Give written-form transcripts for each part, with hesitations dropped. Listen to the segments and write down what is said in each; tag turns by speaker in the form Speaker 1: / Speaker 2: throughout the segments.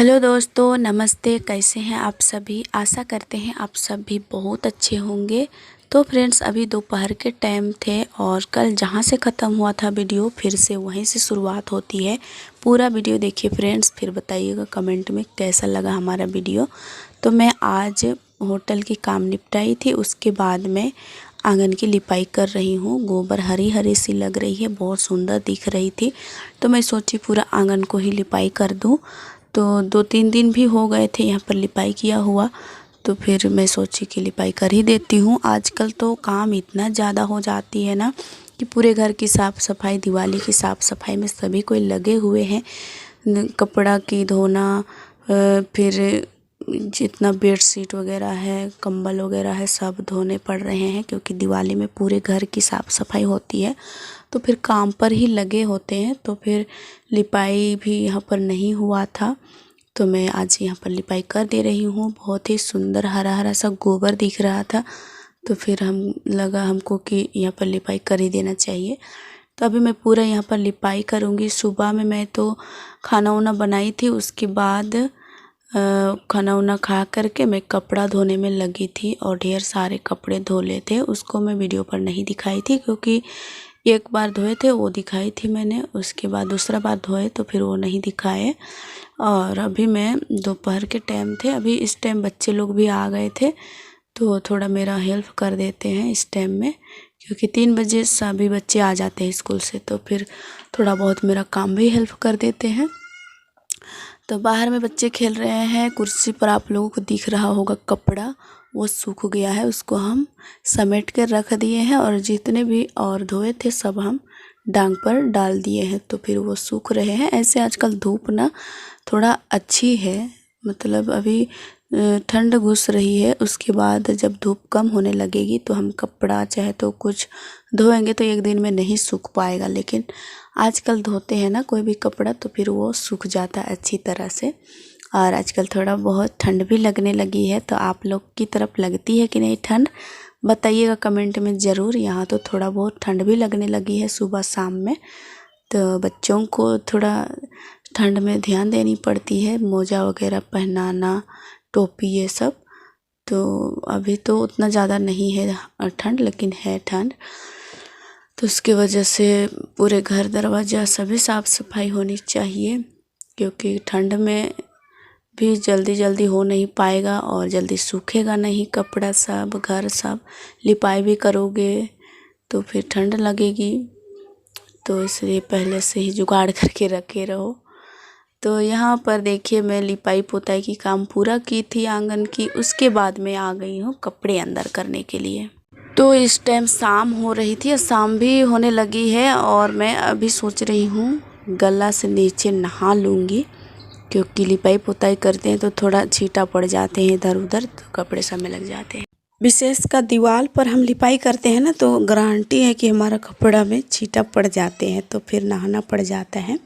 Speaker 1: Hello दोस्तों, नमस्ते। कैसे हैं आप सभी? आशा करते हैं आप सब भी बहुत अच्छे होंगे। तो फ्रेंड्स, अभी दोपहर के टाइम थे और कल जहां से ख़त्म हुआ था वीडियो, फिर से वहीं से शुरुआत होती है। पूरा वीडियो देखिए फ्रेंड्स, फिर बताइएगा कमेंट में कैसा लगा हमारा वीडियो। तो मैं आज होटल की काम निपटाई थी, उसके बाद मैं आंगन की लिपाई कर रही हूँ। गोबर हरी हरी सी लग रही है, बहुत सुंदर दिख रही थी, तो मैं सोची पूरा आंगन को ही लिपाई कर दूँ। तो 2-3 दिन भी हो गए थे यहाँ पर लिपाई किया हुआ, तो फिर मैं सोची कि लिपाई कर ही देती हूँ। आजकल तो काम इतना ज़्यादा हो जाती है ना कि पूरे घर की साफ़ सफाई, दिवाली की साफ़ सफाई में सभी कोई लगे हुए हैं। कपड़ा की धोना, फिर जितना बेडशीट वगैरह है, कंबल वगैरह है, सब धोने पड़ रहे हैं क्योंकि दिवाली में पूरे घर की साफ़ सफाई होती है। तो फिर काम पर ही लगे होते हैं, तो फिर लिपाई भी यहाँ पर नहीं हुआ था, तो मैं आज यहाँ पर लिपाई कर दे रही हूँ। बहुत ही सुंदर हरा हरा सा गोबर दिख रहा था, तो फिर हमको कि यहाँ पर लिपाई कर ही देना चाहिए। तो अभी मैं पूरा यहाँ पर लिपाई करूँगी। सुबह में मैं तो खाना वाना बनाई थी, उसके बाद खाना वाना खा करके मैं कपड़ा धोने में लगी थी और ढेर सारे कपड़े धो ले थे। उसको मैं वीडियो पर नहीं दिखाई थी क्योंकि एक बार धोए थे वो दिखाई थी मैंने, उसके बाद दूसरा बार धोए तो फिर वो नहीं दिखाए। और अभी मैं दोपहर के टाइम थे, अभी इस टाइम बच्चे लोग भी आ गए थे, तो थोड़ा मेरा हेल्प कर देते हैं इस टाइम में, क्योंकि 3 बजे सभी बच्चे आ जाते हैं स्कूल से, तो फिर थोड़ा बहुत मेरा काम भी हेल्प कर देते हैं। तो बाहर में बच्चे खेल रहे हैं। कुर्सी पर आप लोगों को दिख रहा होगा कपड़ा, वो सूख गया है, उसको हम समेट कर रख दिए हैं और जितने भी और धोए थे सब हम डांग पर डाल दिए हैं, तो फिर वो सूख रहे हैं। ऐसे आजकल धूप ना थोड़ा अच्छी है, मतलब अभी ठंड घुस रही है, उसके बाद जब धूप कम होने लगेगी तो हम कपड़ा चाहे तो कुछ धोएंगे तो एक दिन में नहीं सूख पाएगा, लेकिन आजकल धोते हैं ना कोई भी कपड़ा तो फिर वो सूख जाता है अच्छी तरह से। और आजकल थोड़ा बहुत ठंड भी लगने लगी है, तो आप लोग की तरफ लगती है कि नहीं ठंड, बताइएगा कमेंट में ज़रूर। यहाँ तो थोड़ा बहुत ठंड भी लगने लगी है सुबह शाम में, तो बच्चों को थोड़ा ठंड में ध्यान देनी पड़ती है, मोजा वगैरह पहनाना, टोपी ये सब। तो अभी तो उतना ज़्यादा नहीं है ठंड, लेकिन है ठंड, तो उसकी वजह से पूरे घर दरवाज़ा सभी साफ़ सफाई होनी चाहिए, क्योंकि ठंड में भी जल्दी जल्दी हो नहीं पाएगा और जल्दी सूखेगा नहीं कपड़ा, सब घर सब लिपाई भी करोगे तो फिर ठंड लगेगी, तो इसलिए पहले से ही जुगाड़ करके रखे रहो। तो यहाँ पर देखिए मैं लिपाई पोताई की काम पूरा की थी आंगन की, उसके बाद मैं आ गई हूँ कपड़े अंदर करने के लिए। तो इस टाइम शाम हो रही थी, शाम भी होने लगी है और मैं अभी सोच रही हूँ गला से नीचे नहा लूँगी, क्योंकि लिपाई पोताई करते हैं तो थोड़ा छींटा पड़ जाते हैं इधर उधर, तो कपड़े सब में लग जाते हैं। विशेष का दीवार पर हम लिपाई करते हैं ना, तो गारंटी है कि हमारा कपड़ा में छींटा पड़ जाते हैं, तो फिर नहाना पड़ जाता है।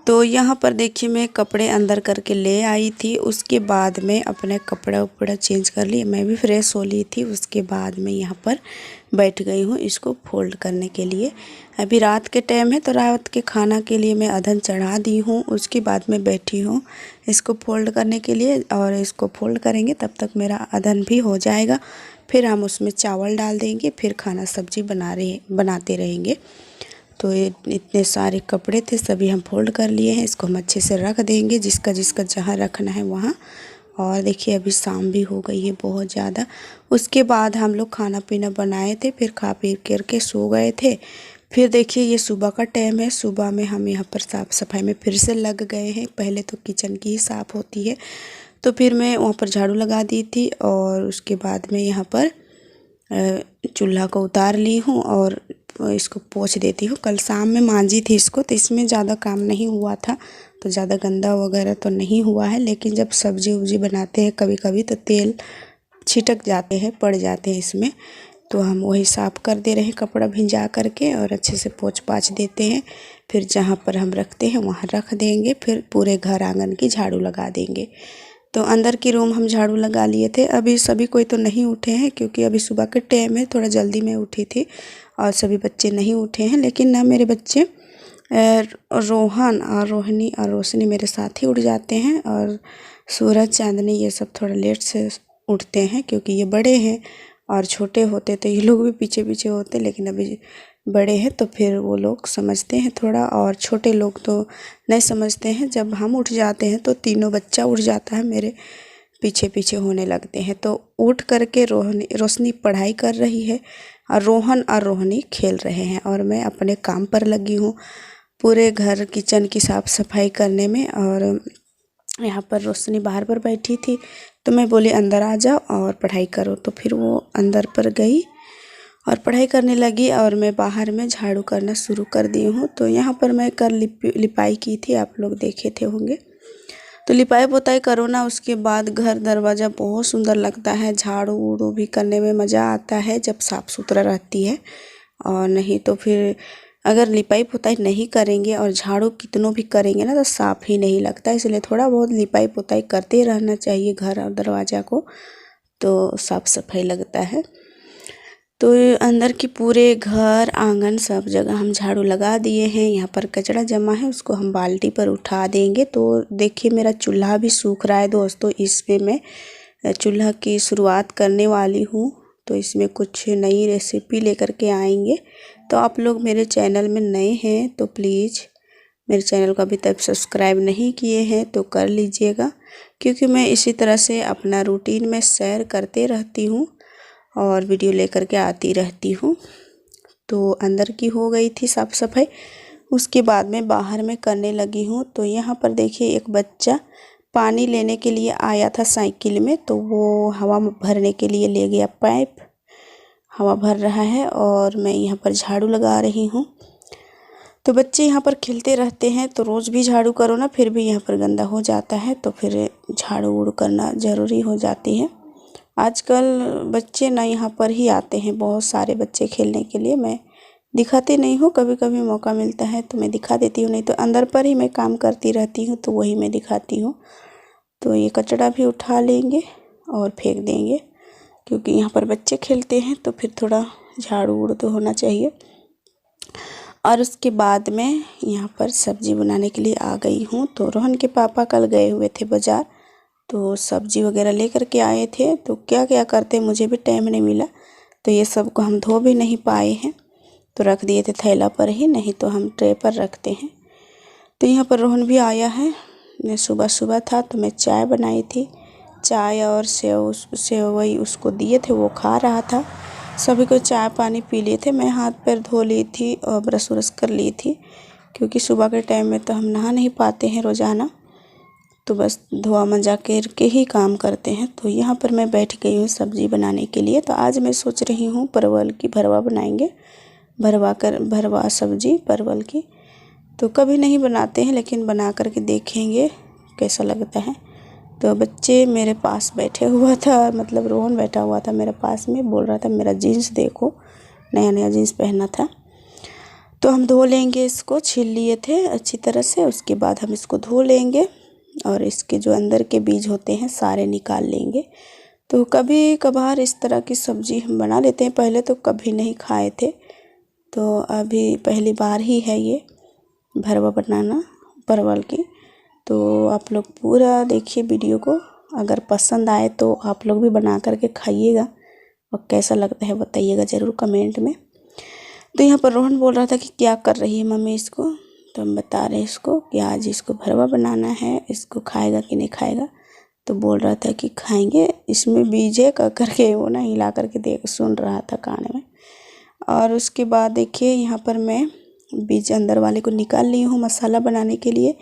Speaker 1: तो यहाँ पर देखिए मैं कपड़े अंदर करके ले आई थी, उसके बाद में अपने कपड़ा उपड़ा चेंज कर लिए, मैं भी फ्रेश हो ली थी। उसके बाद में यहाँ पर बैठ गई हूँ इसको फोल्ड करने के लिए। अभी रात के टाइम है, तो रात के खाना के लिए मैं अधन चढ़ा दी हूँ, उसके बाद में बैठी हूँ इसको फोल्ड करने के लिए। और इसको फोल्ड करेंगे तब तक मेरा अधन भी हो जाएगा, फिर हम उसमें चावल डाल देंगे, फिर खाना सब्जी बनाते रहेंगे। तो ये इतने सारे कपड़े थे, सभी हम फोल्ड कर लिए हैं, इसको हम अच्छे से रख देंगे जिसका जिसका जहाँ रखना है वहाँ। और देखिए अभी शाम भी हो गई है बहुत ज़्यादा। उसके बाद हम लोग खाना पीना बनाए थे, फिर खा पी करके सो गए थे। फिर देखिए ये सुबह का टाइम है, सुबह में हम यहाँ पर साफ़ सफाई में फिर से लग गए हैं। पहले तो किचन की ही साफ़ होती है, तो फिर मैं वहाँ पर झाड़ू लगा दी थी और उसके बाद में यहाँ पर चूल्हा को उतार ली हूँ और इसको पोंछ देती हूँ। कल शाम में मांजी थी इसको, तो इसमें ज़्यादा काम नहीं हुआ था, तो ज़्यादा गंदा वगैरह तो नहीं हुआ है। लेकिन जब सब्जी उब्जी बनाते हैं कभी कभी तो तेल छिटक जाते हैं, पड़ जाते हैं इसमें, तो हम वही साफ़ कर दे रहे हैं कपड़ा भिंजा करके और अच्छे से पोंछ पाछ देते हैं। फिर जहाँ पर हम रखते हैं वहाँ रख देंगे, फिर पूरे घर आंगन की झाड़ू लगा देंगे। तो अंदर की रूम हम झाड़ू लगा लिए थे। अभी सभी कोई तो नहीं उठे हैं, क्योंकि अभी सुबह के टाइम है, थोड़ा जल्दी में उठी थी और सभी बच्चे नहीं उठे हैं। लेकिन ना मेरे बच्चे रोहन और रोहिणी और रोशनी मेरे साथ ही उठ जाते हैं, और सूरज चांदनी ये सब थोड़ा लेट से उठते हैं क्योंकि ये बड़े हैं, और छोटे होते तो ये लोग भी पीछे पीछे होते, लेकिन अभी बड़े हैं तो फिर वो लोग समझते हैं थोड़ा, और छोटे लोग तो नहीं समझते हैं। जब हम उठ जाते हैं तो तीनों बच्चा उठ जाता है, मेरे पीछे पीछे होने लगते हैं। तो उठ करके रोशनी पढ़ाई कर रही है और रोहन और रोहिणी खेल रहे हैं, और मैं अपने काम पर लगी हूँ पूरे घर किचन की साफ़ सफाई करने में। और यहाँ पर रोशनी बाहर पर बैठी थी तो मैं बोली अंदर आ जाओ और पढ़ाई करो, तो फिर वो अंदर पर गई और पढ़ाई करने लगी, और मैं बाहर में झाड़ू करना शुरू कर दी हूँ। तो यहाँ पर मैं कल लिपाई की थी, आप लोग देखे थे होंगे। तो लिपाई पोताई करो ना, उसके बाद घर दरवाज़ा बहुत सुंदर लगता है, झाड़ू उड़ू भी करने में मज़ा आता है जब साफ़ सुथरा रहती है। और नहीं तो फिर अगर लिपाई पोताई नहीं करेंगे और झाड़ू कितनों भी करेंगे ना तो साफ़ ही नहीं लगता, इसलिए थोड़ा बहुत लिपाई पोताई करते रहना चाहिए घर और दरवाज़ा को, तो साफ़ सफाई लगता है। तो अंदर की पूरे घर आंगन सब जगह हम झाड़ू लगा दिए हैं। यहाँ पर कचरा जमा है, उसको हम बाल्टी पर उठा देंगे। तो देखिए मेरा चूल्हा भी सूख रहा है दोस्तों, इसमें मैं चूल्हा की शुरुआत करने वाली हूँ। तो इसमें कुछ नई रेसिपी लेकर के आएंगे। तो आप लोग मेरे चैनल में नए हैं तो प्लीज़ मेरे चैनल को अभी तक सब्सक्राइब नहीं किए हैं तो कर लीजिएगा, क्योंकि मैं इसी तरह से अपना रूटीन में शेयर करते रहती हूँ और वीडियो लेकर के आती रहती हूँ। तो अंदर की हो गई थी साफ़ सफाई, उसके बाद में बाहर में करने लगी हूँ। तो यहाँ पर देखिए एक बच्चा पानी लेने के लिए आया था साइकिल में, तो वो हवा भरने के लिए ले गया पाइप, हवा भर रहा है और मैं यहाँ पर झाड़ू लगा रही हूँ। तो बच्चे यहाँ पर खेलते रहते हैं, तो रोज़ भी झाड़ू करो ना फिर भी यहाँ पर गंदा हो जाता है, तो फिर झाड़ू उड़ू करना ज़रूरी हो जाती है। आजकल बच्चे ना यहाँ पर ही आते हैं, बहुत सारे बच्चे खेलने के लिए। मैं दिखाती नहीं हूँ, कभी कभी मौका मिलता है तो मैं दिखा देती हूँ, नहीं तो अंदर पर ही मैं काम करती रहती हूँ तो वही मैं दिखाती हूँ। तो ये कचरा भी उठा लेंगे और फेंक देंगे, क्योंकि यहाँ पर बच्चे खेलते हैं तो फिर थोड़ा झाड़ू उड़ तो होना चाहिए। और उसके बाद में यहाँ पर सब्ज़ी बनाने के लिए आ गई हूँ। तो रोहन के पापा कल गए हुए थे बाज़ार, तो सब्ज़ी वगैरह लेकर के आए थे। तो क्या क्या करते मुझे भी टाइम नहीं मिला, तो ये सब को हम धो भी नहीं पाए हैं, तो रख दिए थे थैला पर ही, नहीं तो हम ट्रे पर रखते हैं। तो यहाँ पर रोहन भी आया है, सुबह सुबह था तो मैं चाय बनाई थी, चाय और सेवई उसको दिए थे, वो खा रहा था। सभी को चाय पानी पी लिए थे, मैं हाथ पैर धो ली थी और ब्रश व्रश कर ली थी, क्योंकि सुबह के टाइम में तो हम नहा नहीं पाते हैं रोज़ाना, तो बस धोआ मंजा करके ही काम करते हैं। तो यहाँ पर मैं बैठ गई हूँ सब्ज़ी बनाने के लिए। तो आज मैं सोच रही हूँ परवल की भरवा बनाएंगे, भरवा सब्ज़ी परवल की। तो कभी नहीं बनाते हैं, लेकिन बना करके देखेंगे कैसा लगता है। तो बच्चे मेरे पास बैठे हुआ था, मतलब रोहन बैठा हुआ था मेरे पास में, बोल रहा था मेरा जीन्स देखो, नया नया जीन्स पहना था। तो हम धो लेंगे इसको, छील लिए थे अच्छी तरह से, उसके बाद हम इसको धो लेंगे और इसके जो अंदर के बीज होते हैं सारे निकाल लेंगे। तो कभी कभार इस तरह की सब्ज़ी हम बना लेते हैं, पहले तो कभी नहीं खाए थे, तो अभी पहली बार ही है ये भरवा बनाना परवल की। तो आप लोग पूरा देखिए वीडियो को, अगर पसंद आए तो आप लोग भी बना करके खाइएगा और कैसा लगता है बताइएगा ज़रूर कमेंट में। तो यहाँ पर रोहन बोल रहा था कि क्या कर रही है मम्मी इसको, तो हम बता रहे हैं इसको कि आज इसको भरवा बनाना है, इसको खाएगा कि नहीं खाएगा। तो बोल रहा था कि खाएंगे, इसमें बीज है कर करके वो ना हिला करके देख सुन रहा था कान में। और उसके बाद देखिए यहाँ पर मैं बीज अंदर वाले को निकाल ली हूँ मसाला बनाने के लिए।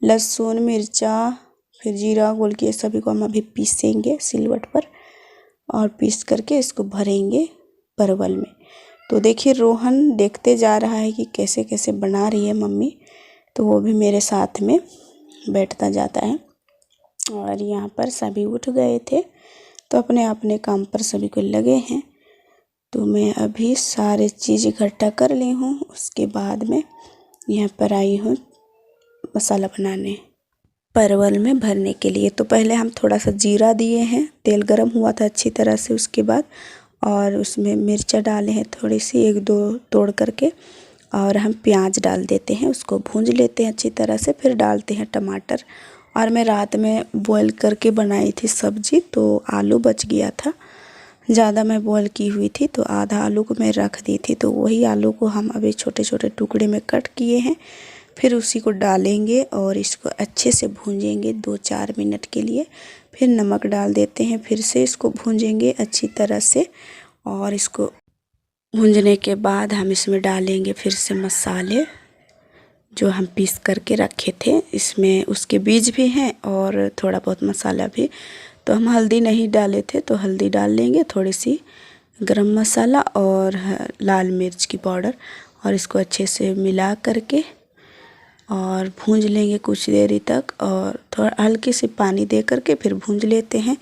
Speaker 1: लहसुन मिर्चा फिर जीरा गोलकी सभी को हम अभी पीसेंगे सिलवट पर, और पीस करके इसको भरेंगे परवल में। तो देखिए रोहन देखते जा रहा है कि कैसे कैसे बना रही है मम्मी, तो वो भी मेरे साथ में बैठता जाता है। और यहाँ पर सभी उठ गए थे तो अपने अपने काम पर सभी को लगे हैं। तो मैं अभी सारे चीज़ इकट्ठा कर ली हूँ, उसके बाद में यहाँ पर आई हूँ मसाला बनाने परवल में भरने के लिए। तो पहले हम थोड़ा सा जीरा दिए हैं, तेल गरम हुआ था अच्छी तरह से, उसके बाद और उसमें मिर्चा डाले हैं थोड़ी सी, एक दो तोड़ करके, और हम प्याज डाल देते हैं, उसको भूंज लेते हैं अच्छी तरह से। फिर डालते हैं टमाटर। और मैं रात में बॉईल करके बनाई थी सब्ज़ी, तो आलू बच गया था। ज़्यादा मैं बॉईल की हुई थी तो आधा आलू को मैं रख दी थी, तो वही आलू को हम अभी छोटे छोटे टुकड़े में कट किए हैं। फिर उसी को डालेंगे और इसको अच्छे से भूंजेंगे 2-4 मिनट के लिए। फिर नमक डाल देते हैं, फिर से इसको भूंजेंगे अच्छी तरह से। और इसको भूंजने के बाद हम इसमें डालेंगे फिर से मसाले जो हम पीस करके रखे थे। इसमें उसके बीज भी हैं और थोड़ा बहुत मसाला भी। तो हम हल्दी नहीं डाले थे तो हल्दी डाल लेंगे, थोड़ी सी गरम मसाला और लाल मिर्च की पाउडर। और इसको अच्छे से मिला करके और भूंज लेंगे कुछ देरी तक। और थोड़ा हल्की सी पानी दे करके फिर भूंज लेते हैं।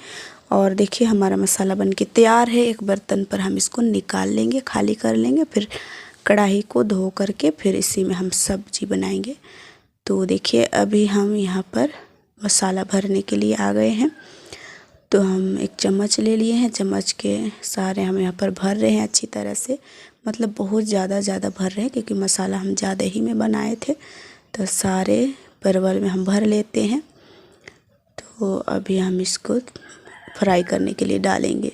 Speaker 1: और देखिए हमारा मसाला बनके तैयार है। एक बर्तन पर हम इसको निकाल लेंगे, खाली कर लेंगे। फिर कढ़ाई को धो करके फिर इसी में हम सब्जी बनाएंगे। तो देखिए अभी हम यहाँ पर मसाला भरने के लिए आ गए हैं। तो हम एक चम्मच ले लिए हैं, चम्मच के सारे हम यहाँ पर भर रहे हैं अच्छी तरह से। मतलब बहुत ज़्यादा भर रहे हैं क्योंकि मसाला हम ज़्यादा ही में बनाए थे। तो सारे परवल में हम भर लेते हैं। तो अभी हम इसको फ्राई करने के लिए डालेंगे।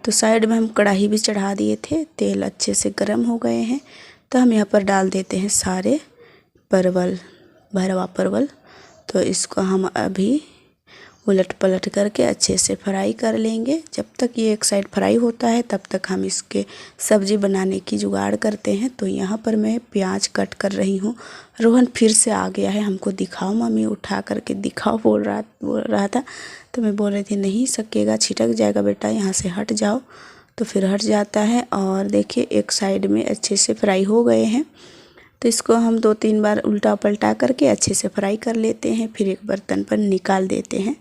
Speaker 1: तो साइड में हम कढ़ाई भी चढ़ा दिए थे, तेल अच्छे से गर्म हो गए हैं। तो हम यहाँ पर डाल देते हैं सारे परवल, भरवा परवल। तो इसको हम अभी उलट पलट करके अच्छे से फ्राई कर लेंगे। जब तक ये एक साइड फ्राई होता है तब तक हम इसके सब्ज़ी बनाने की जुगाड़ करते हैं। तो यहाँ पर मैं प्याज कट कर रही हूँ। रोहन फिर से आ गया है, हमको दिखाओ मम्मी, उठा करके दिखाओ बोल रहा था। तो मैं बोल रही थी नहीं सकेगा, छिटक जाएगा बेटा, यहाँ से हट जाओ। तो फिर हट जाता है। और देखिए एक साइड में अच्छे से फ्राई हो गए हैं। तो इसको हम 2-3 बार उल्टा पलटा करके अच्छे से फ्राई कर लेते हैं। फिर एक बर्तन पर निकाल देते हैं।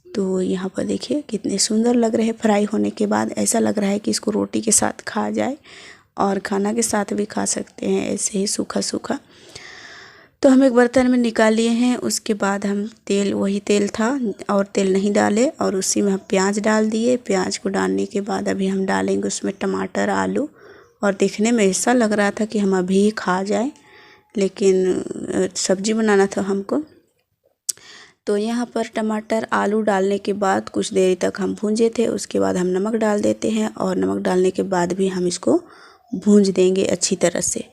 Speaker 1: तो यहाँ पर देखिए कितने सुंदर लग रहे हैं फ्राई होने के बाद। ऐसा लग रहा है कि इसको रोटी के साथ खा जाए और खाना के साथ भी खा सकते हैं, ऐसे ही सूखा सूखा। तो हम एक बर्तन में निकाल लिए हैं। उसके बाद हम तेल, वही तेल था और तेल नहीं डाले, और उसी में हम प्याज डाल दिए। प्याज को डालने के बाद अभी हम डालेंगे उसमें टमाटर, आलू। और देखने में ऐसा लग रहा था कि हम अभी खा जाए, लेकिन सब्ज़ी बनाना था हमको। तो यहाँ पर टमाटर, आलू डालने के बाद कुछ देरी तक हम भूंजे थे। उसके बाद हम नमक डाल देते हैं और नमक डालने के बाद भी हम इसको भूंज देंगे अच्छी तरह से।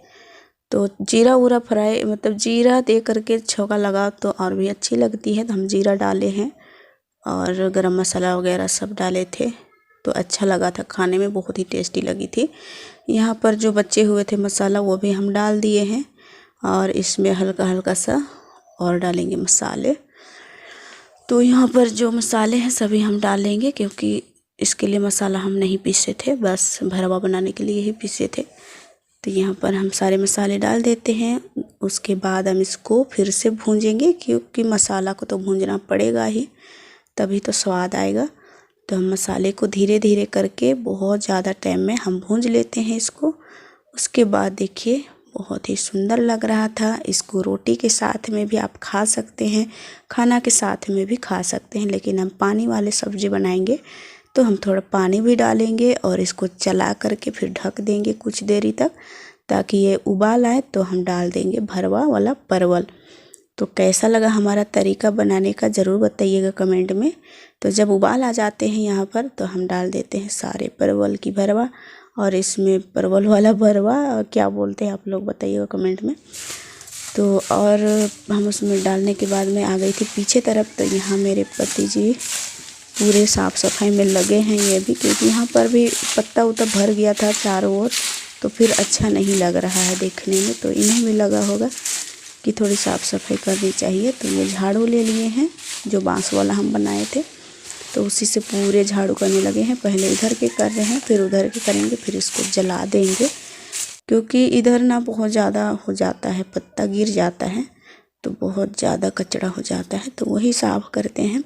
Speaker 1: तो जीरा उरा फ्राई, मतलब जीरा दे करके छौंका लगाओ तो और भी अच्छी लगती है। तो हम जीरा डाले हैं और गरम मसाला वगैरह सब डाले थे। तो अच्छा लगा था, खाने में बहुत ही टेस्टी लगी थी। यहाँ पर जो बचे हुए थे मसाला वो भी हम डाल दिए हैं। और इसमें हल्का हल्का सा और डालेंगे मसाले। तो यहाँ पर जो मसाले हैं सभी हम डालेंगे, क्योंकि इसके लिए मसाला हम नहीं पीसे थे, बस भरवा बनाने के लिए ही पीसे थे। तो यहाँ पर हम सारे मसाले डाल देते हैं। उसके बाद हम इसको फिर से भूंजेंगे, क्योंकि मसाला को तो भूंजना पड़ेगा ही, तभी तो स्वाद आएगा। तो हम मसाले को धीरे धीरे करके बहुत ज़्यादा टाइम में हम भूंज लेते हैं इसको। उसके बाद देखिए बहुत ही सुंदर लग रहा था। इसको रोटी के साथ में भी आप खा सकते हैं, खाना के साथ में भी खा सकते हैं। लेकिन हम पानी वाले सब्ज़ी बनाएंगे तो हम थोड़ा पानी भी डालेंगे और इसको चला करके फिर ढक देंगे कुछ देरी तक, ताकि ये उबाल आए। तो हम डाल देंगे भरवा वाला परवल। तो कैसा लगा हमारा तरीका बनाने का ज़रूर बताइएगा कमेंट में। तो जब उबाल आ जाते हैं यहाँ पर तो हम डाल देते हैं सारे परवल की भरवा। और इसमें परवल वाला भरवा क्या बोलते हैं आप लोग बताइएगा कमेंट में। तो और हम उसमें डालने के बाद मैं आ गई थी पीछे तरफ। तो यहाँ मेरे पति जी पूरे साफ़ सफाई में लगे हैं ये भी, क्योंकि यहाँ पर भी पत्ता उत्ता भर गया था चारों ओर, तो फिर अच्छा नहीं लग रहा है देखने में। तो इन्हें भी लगा होगा कि थोड़ी साफ़ सफाई करनी चाहिए। तो ये झाड़ू ले लिए हैं जो बांस वाला हम बनाए थे, तो उसी से पूरे झाड़ू करने लगे हैं। पहले इधर के कर रहे हैं, फिर उधर के करेंगे, फिर इसको जला देंगे, क्योंकि इधर ना बहुत ज़्यादा हो जाता है, पत्ता गिर जाता है तो बहुत ज़्यादा कचरा हो जाता है, तो वही साफ़ करते हैं।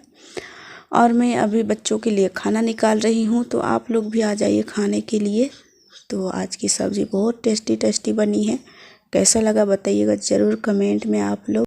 Speaker 1: और मैं अभी बच्चों के लिए खाना निकाल रही हूँ, तो आप लोग भी आ जाइए खाने के लिए। तो आज की सब्ज़ी बहुत टेस्टी बनी है। कैसा लगा बताइएगा ज़रूर कमेंट में आप लोग।